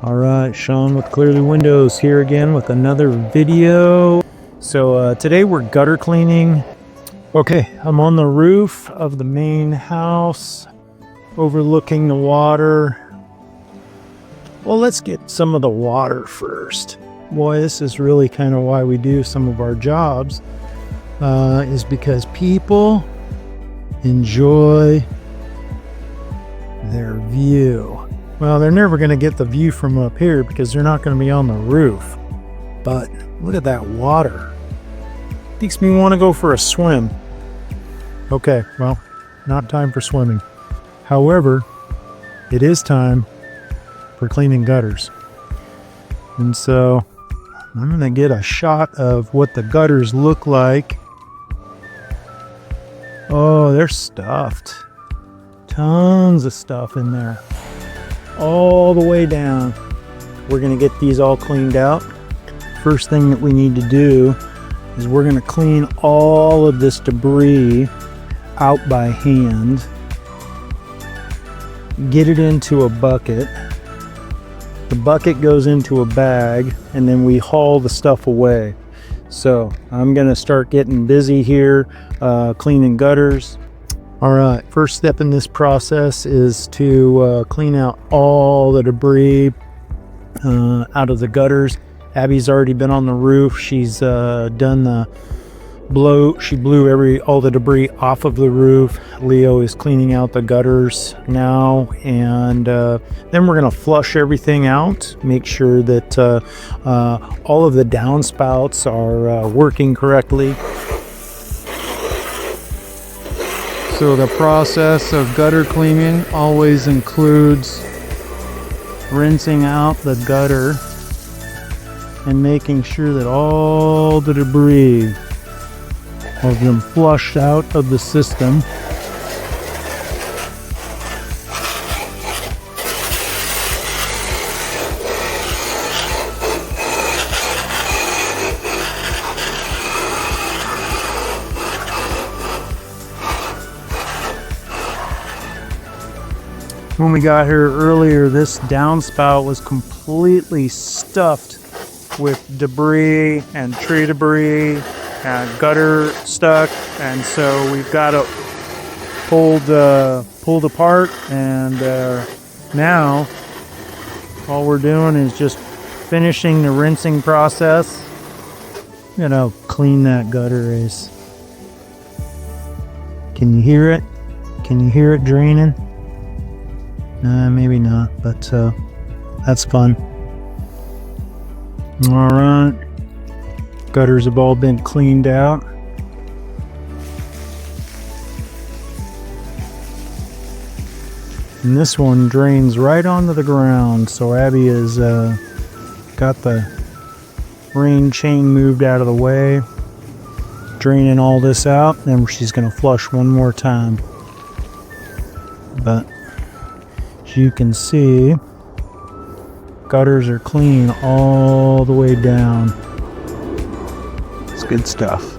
Alright, Sean with Clearly Windows here again with another video. So today we're gutter cleaning. Okay, I'm on the roof of the main house overlooking the water. Well, let's get some of the water first. Boy, this is really kind of why we do some of our jobs, is because people enjoy their view. Well, they're never going to get the view from up here because they're not going to be on the roof. But look at that water. Makes me want to go for a swim. Okay, well, not time for swimming. However, it is time for cleaning gutters. And so I'm going to get a shot of what the gutters look like. Oh, they're stuffed. Tons of stuff in there. All the way down. We're going to get these all cleaned out. First thing that we need to do is we're going to clean all of this debris out by hand. Get it into a bucket. The bucket goes into a bag and then we haul the stuff away. So I'm going to start getting busy here cleaning gutters. Alright, first step in this process is to clean out all the debris out of the gutters. Abby's already been on the roof. She's done the blow. She blew all the debris off of the roof. Leo is cleaning out the gutters now, and then we're going to flush everything out, make sure that all of the downspouts are working correctly. So the process of gutter cleaning always includes rinsing out the gutter and making sure that all the debris has been flushed out of the system. When we got here earlier, this downspout was completely stuffed with debris and tree debris and gutter stuck, and so we've got it pulled apart, and now all we're doing is just finishing the rinsing process. You know how clean that gutter is. Can you hear it? Can you hear it draining? Maybe not, but that's fun. Alright, gutters have all been cleaned out. And this one drains right onto the ground, so Abby has got the rain chain moved out of the way, draining all this out, and she's going to flush one more time. But as you can see, gutters are clean all the way down. It's good stuff.